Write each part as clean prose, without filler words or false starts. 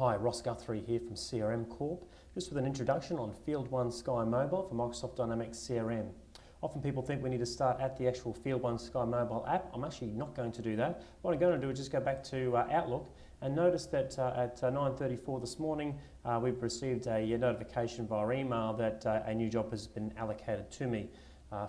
Hi, Ross Guthrie here from CRM Corp, just with an introduction on FieldOne Sky Mobile for Microsoft Dynamics CRM. Often people think we need to start at the actual FieldOne Sky Mobile app. I'm actually not going to do that. What I'm going to do is just go back to Outlook and notice that at 9:34 this morning we've received a notification via email that a new job has been allocated to me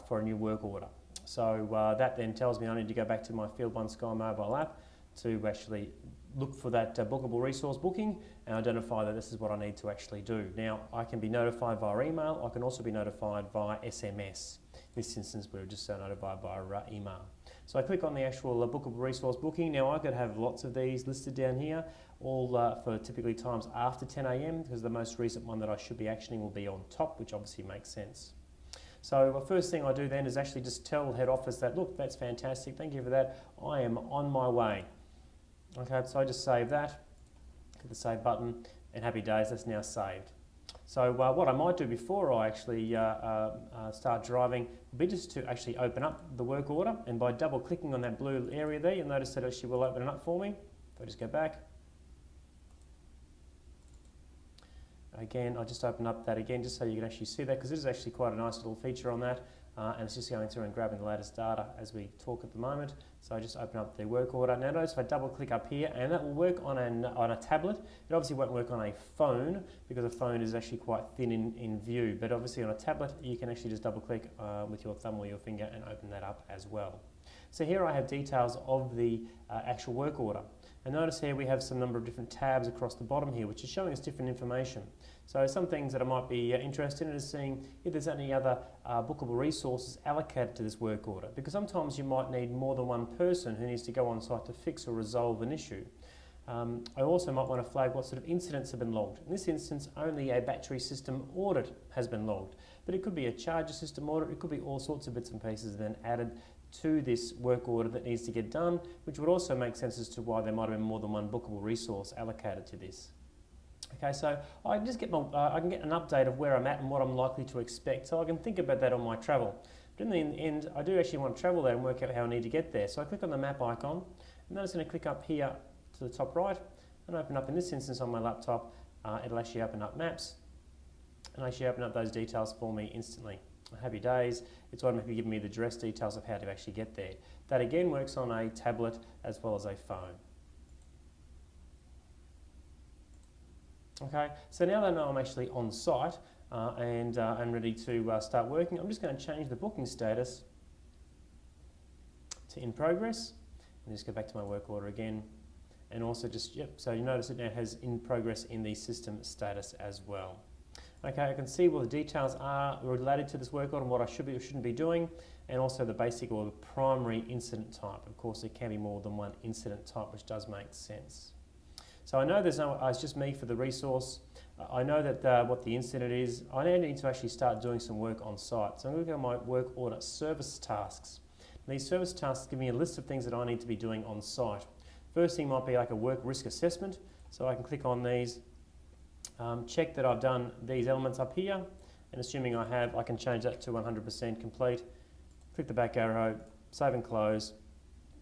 for a new work order. So that then tells me I need to go back to my FieldOne Sky Mobile app to actually look for that bookable resource booking and identify that this is what I need to actually do. Now, I can be notified via email. I can also be notified via SMS. In this instance, we were just notified via email. So I click on the actual bookable resource booking. Now, I could have lots of these listed down here, all for typically times after 10 a.m. because the most recent one that I should be actioning will be on top, which obviously makes sense. So the first thing I do then is actually just tell head office that, look, that's fantastic, thank you for that, I am on my way. Okay, so I just save that, click the save button, and happy days, that's now saved. So what I might do before I actually start driving would be just to actually open up the work order, and by double clicking on that blue area there, you'll notice that it actually will open it up for me. If I just go back. Again, I'll just open up that again just so you can actually see that, because this is actually quite a nice little feature on that. And it's just going through and grabbing the latest data as we talk at the moment. So I just open up the work order. Now notice if I double click up here, and that will work on a tablet. It obviously won't work on a phone because a phone is actually quite thin in view. But obviously on a tablet, you can actually just double click with your thumb or your finger and open that up as well. So here I have details of the actual work order. And notice here we have some number of different tabs across the bottom here, which is showing us different information. So some things that I might be interested in is seeing if there's any other bookable resources allocated to this work order, because sometimes you might need more than one person who needs to go on site to fix or resolve an issue. I also might want to flag what sort of incidents have been logged. In this instance, only a battery system audit has been logged, but it could be a charger system audit, it could be all sorts of bits and pieces then added to this work order that needs to get done, which would also make sense as to why there might have been more than one bookable resource allocated to this. Okay, so I can just get I can get an update of where I'm at and what I'm likely to expect, so I can think about that on my travel. But in the end, I do actually want to travel there and work out how I need to get there. So I click on the map icon, and then I'm just going to click up here to the top right and open up, in this instance on my laptop, it'll actually open up maps and actually open up those details for me instantly. Happy days, it's automatically giving me the address details of how to actually get there. That again works on a tablet as well as a phone. Okay, so now that I know I'm actually on site and I'm ready to start working, I'm just going to change the booking status to in progress, and just go back to my work order again, and also just, so you notice it now has in progress in the system status as well. Okay, I can see what the details are related to this work order and what I should be or shouldn't be doing, and also the basic or the primary incident type. Of course, there can be more than one incident type, which does make sense. So I know it's just me for the resource. I know that what the incident is. I now need to actually start doing some work on site. So I'm going to go to my work order service tasks. These service tasks give me a list of things that I need to be doing on site. First thing might be like a work risk assessment. So I can click on these. Check that I've done these elements up here, and assuming I have, I can change that to 100% complete. Click the back arrow, save and close,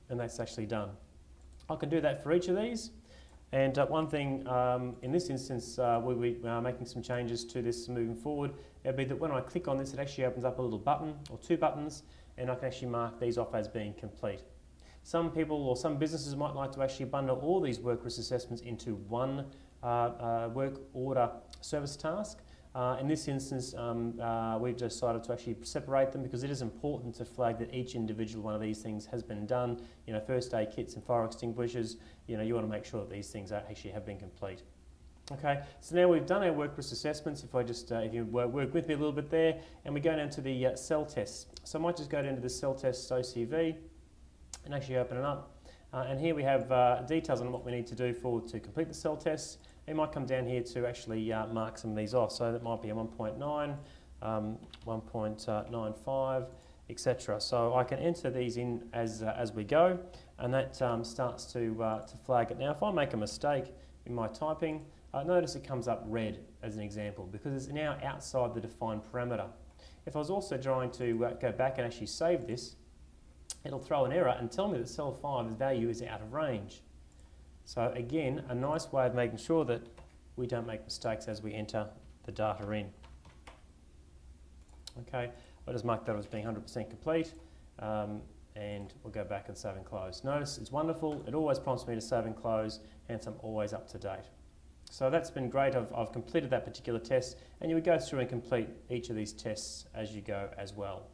and that's actually done. I can do that for each of these, and one thing in this instance, we'll be making some changes to this moving forward. It'll be that when I click on this, it actually opens up a little button or two buttons, and I can actually mark these off as being complete. Some people or some businesses might like to actually bundle all these work risk assessments into one work order service task. In this instance, we've decided to actually separate them because it is important to flag that each individual one of these things has been done. You know, first aid kits and fire extinguishers, you know, you want to make sure that these things actually have been complete. Okay, so now we've done our work risk assessments. If I just, if you work with me a little bit there, and we go down to the cell tests. So I might just go down to the cell tests OCV and actually open it up. And here we have details on what we need to do to complete the cell tests. You might come down here to actually mark some of these off. So that might be a 1.9, 1.95, etc. So I can enter these in as we go, and that starts to flag it. Now, if I make a mistake in my typing, notice it comes up red as an example because it's now outside the defined parameter. If I was also trying to go back and actually save this, it'll throw an error and tell me that cell 5's value is out of range. So again, a nice way of making sure that we don't make mistakes as we enter the data in. Okay, I'll just mark that as being 100% complete, and we'll go back and save and close. Notice it's wonderful, it always prompts me to save and close, hence I'm always up to date. So that's been great. I've completed that particular test, and you would go through and complete each of these tests as you go as well.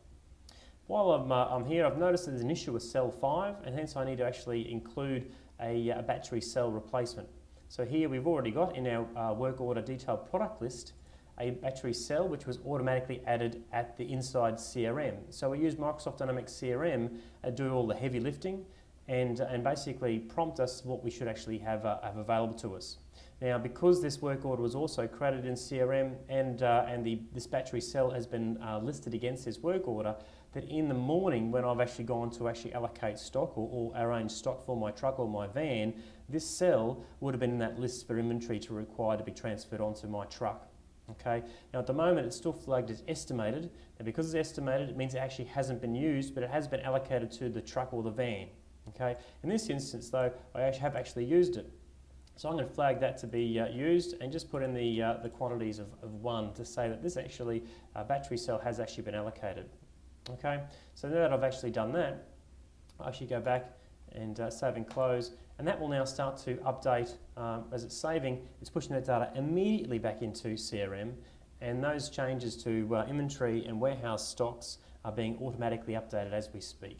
While I'm here, I've noticed that there's an issue with cell 5, and hence I need to actually include a battery cell replacement. So here we've already got in our work order detailed product list a battery cell which was automatically added at the inside CRM. So we use Microsoft Dynamics CRM to do all the heavy lifting and basically prompt us what we should actually have available to us. Now, because this work order was also created in CRM and this battery cell has been listed against this work order, that in the morning when I've actually gone to actually allocate stock or arrange stock for my truck or my van, this cell would have been in that list for inventory to require to be transferred onto my truck. Okay. Now at the moment it's still flagged as estimated, and because it's estimated it means it actually hasn't been used, but it has been allocated to the truck or the van. Okay. In this instance though, I have actually used it. So I'm going to flag that to be used and just put in the quantities of 1 to say that this actually battery cell has actually been allocated. Okay, so now that I've actually done that, I'll actually go back and save and close, and that will now start to update as it's saving. It's pushing that data immediately back into CRM, and those changes to inventory and warehouse stocks are being automatically updated as we speak.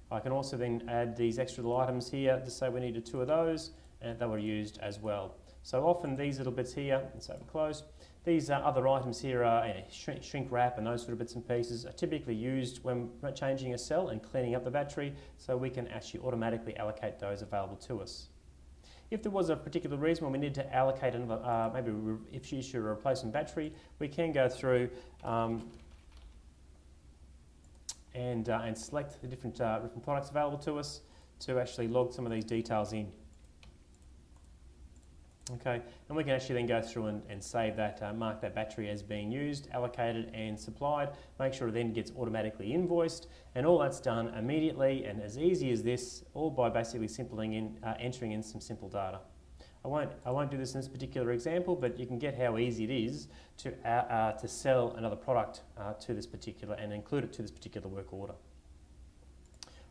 I can also then add these extra little items here to say we needed 2 of those, and they were used as well. So often these little bits here, and save and close, these other items here are shrink wrap and those sort of bits and pieces are typically used when changing a cell and cleaning up the battery, so we can actually automatically allocate those available to us. If there was a particular reason when we need to allocate another, maybe if you issue a replacement battery, we can go through and select the different products available to us to actually log some of these details in. Okay, and we can actually then go through and save that, mark that battery as being used, allocated and supplied, make sure it then gets automatically invoiced, and all that's done immediately and as easy as this, all by basically entering in some simple data. I won't do this in this particular example, but you can get how easy it is to sell another product to this particular and include it to this particular work order.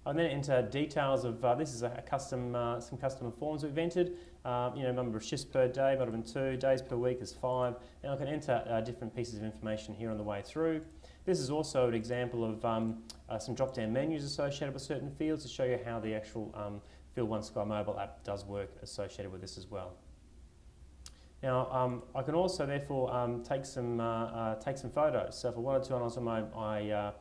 I then enter details of, this is some custom forms we've entered, number of shifts per day, might have been 2, days per week is 5, and I can enter different pieces of information here on the way through. This is also an example of some drop-down menus associated with certain fields to show you how the actual FieldOne Sky mobile app does work associated with this as well. Now, I can also therefore take some photos. So if I wanted to, and also my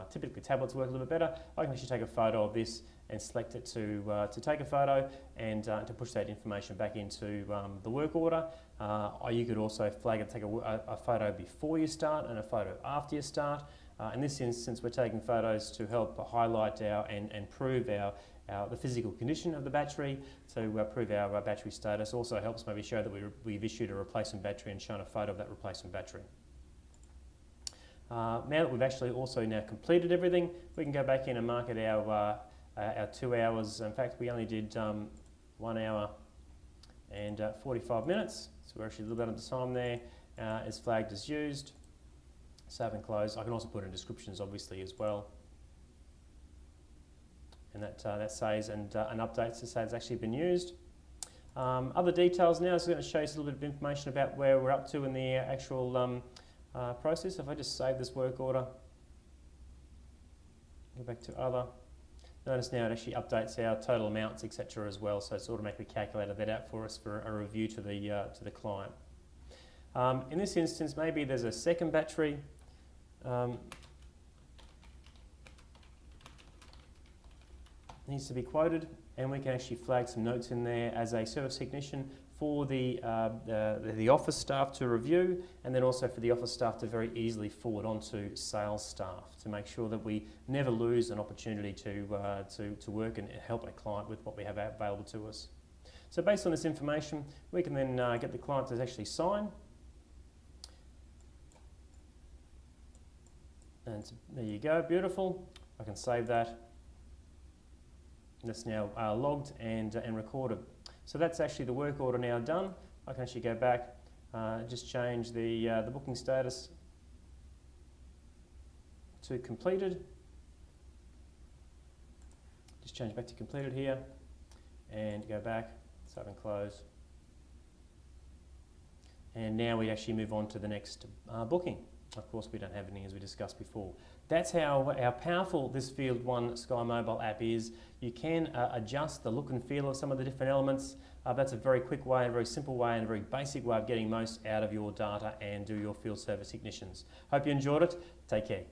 typically tablets work a little bit better, I can actually take a photo of this and select it to take a photo and to push that information back into the work order. Or you could also flag and take a photo before you start and a photo after you start. In this instance, we're taking photos to help highlight and prove the physical condition of the battery, to prove our battery status. Also helps maybe show that we've issued a replacement battery and shown a photo of that replacement battery. Now that we've actually also now completed everything, we can go back in and mark it our 2 hours. In fact, we only did 1 hour and 45 minutes, so we're actually a little bit under time there. Is flagged as used. Save and close. I can also put in descriptions obviously as well, and that saves and updates to say it's actually been used. Other details now, so I'm going to show you a little bit of information about where we're up to in the actual process. If I just save this work order, go back to other, notice now it actually updates our total amounts, etc. as well, so it's automatically calculated that out for us for a review to the client. In this instance, maybe there's a second battery. Needs to be quoted, and we can actually flag some notes in there as a service technician for the office staff to review, and then also for the office staff to very easily forward on to sales staff to make sure that we never lose an opportunity to work and help a client with what we have available to us. So based on this information, we can then get the client to actually sign. And there you go, beautiful. I can save that. That's now logged and recorded. So that's actually the work order now done. I can actually go back, just change the booking status to completed. Just change back to completed here and go back, save and close. And now we actually move on to the next booking. Of course, we don't have anything as we discussed before. That's how powerful this FieldOne Sky Mobile app is. You can adjust the look and feel of some of the different elements. That's a very quick way, a very simple way, and a very basic way of getting most out of your data and do your field service technicians. Hope you enjoyed it. Take care.